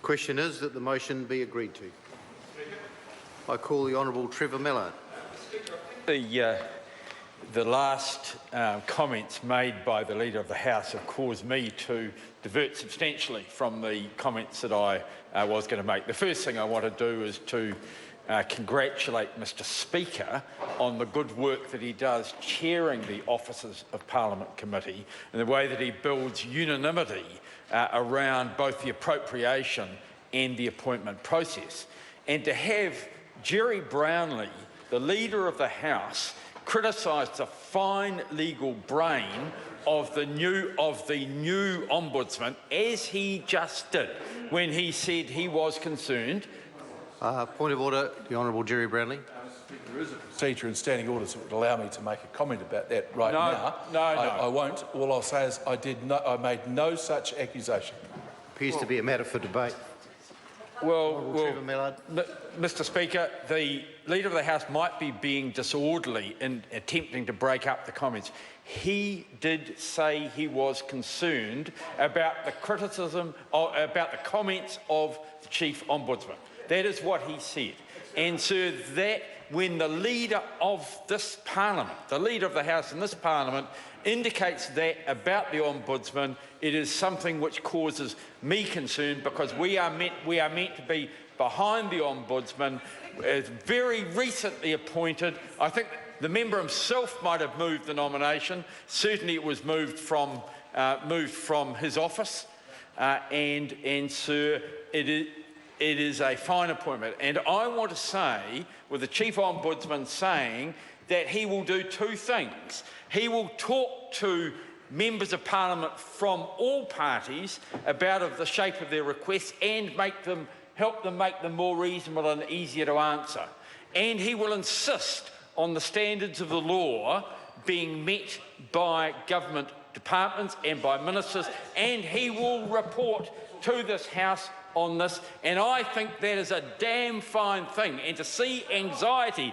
The question is that the motion be agreed to. I call the Honourable Trevor Mallard. The last comments made by the Leader of the House have caused me to divert substantially from the comments that I was going to make. The first thing I want to do is to congratulate Mr Speaker on the good work that he does chairing the Officers of Parliament Committee and the way that he builds unanimity around both the appropriation and the appointment process. And to have Jerry Brownlee, the Leader of the House, criticised the fine legal brain of the new Ombudsman, as he just did when he said he was concerned. Point of order, the Honourable Jerry Brownlee. There is a procedure in standing orders that would allow me to make a comment about that now. No. I won't. All I'll say is I made no such accusation. Appears to be a matter for debate. Trevor Mallard. Mr Speaker, the Leader of the House might be being disorderly in attempting to break up the comments. He did say he was concerned about the criticism, about the comments of the Chief Ombudsman. That is what he said. And so that when the Leader of this Parliament, the Leader of the House in this Parliament, indicates that about the Ombudsman, it is something which causes me concern, because we are meant to be behind the Ombudsman, very recently appointed. I think the member himself might have moved the nomination. Certainly it was moved from his office, and so it is a fine appointment. And I want to say, with the Chief Ombudsman saying that he will do two things. He will talk to members of Parliament from all parties about the shape of their requests and help them make them more reasonable and easier to answer. And he will insist on the standards of the law being met by government departments and by ministers, and he will report to this House on this, and I think that is a damn fine thing. And to see anxiety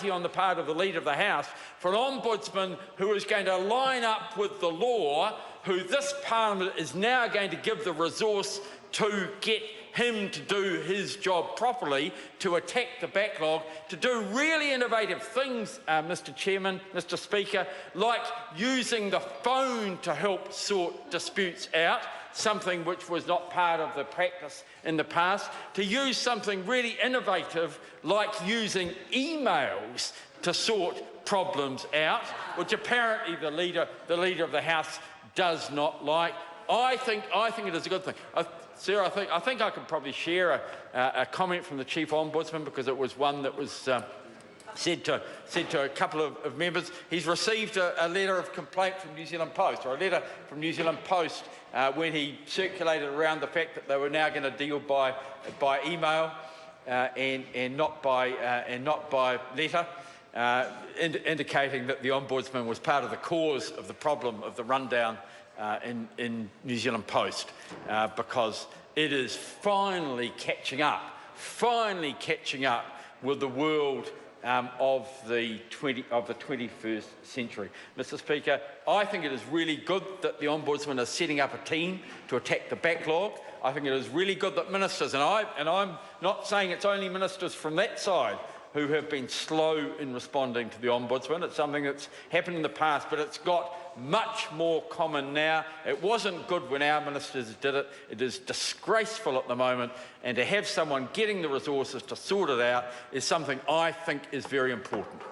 on the part of the Leader of the House for an Ombudsman who is going to line up with the law, who this Parliament is now going to give the resource to get him to do his job properly, to attack the backlog, to do really innovative things, Mr Chairman, Mr Speaker, like using the phone to help sort disputes out, something which was not part of the practice in the past, to use something really innovative like using emails to sort problems out, which apparently the leader of the House does not like. I think it is a good thing. Sir, I think I could probably share a comment from the Chief Ombudsman, because it was one that was said to a couple of members. He's received a letter of complaint from New Zealand Post, or a letter from New Zealand Post when he circulated around the fact that they were now going to deal by email and not by letter, indicating that the Ombudsman was part of the cause of the problem of the rundown in New Zealand Post, because it is finally catching up with the world of the 21st century. Mr Speaker, I think it is really good that the Ombudsman is setting up a team to attack the backlog. I think it is really good that ministers, and I'm not saying it's only ministers from that side who have been slow in responding to the Ombudsman. It's something that's happened in the past, but it's got much more common now. It wasn't good when our ministers did it. It is disgraceful at the moment, and to have someone getting the resources to sort it out is something I think is very important.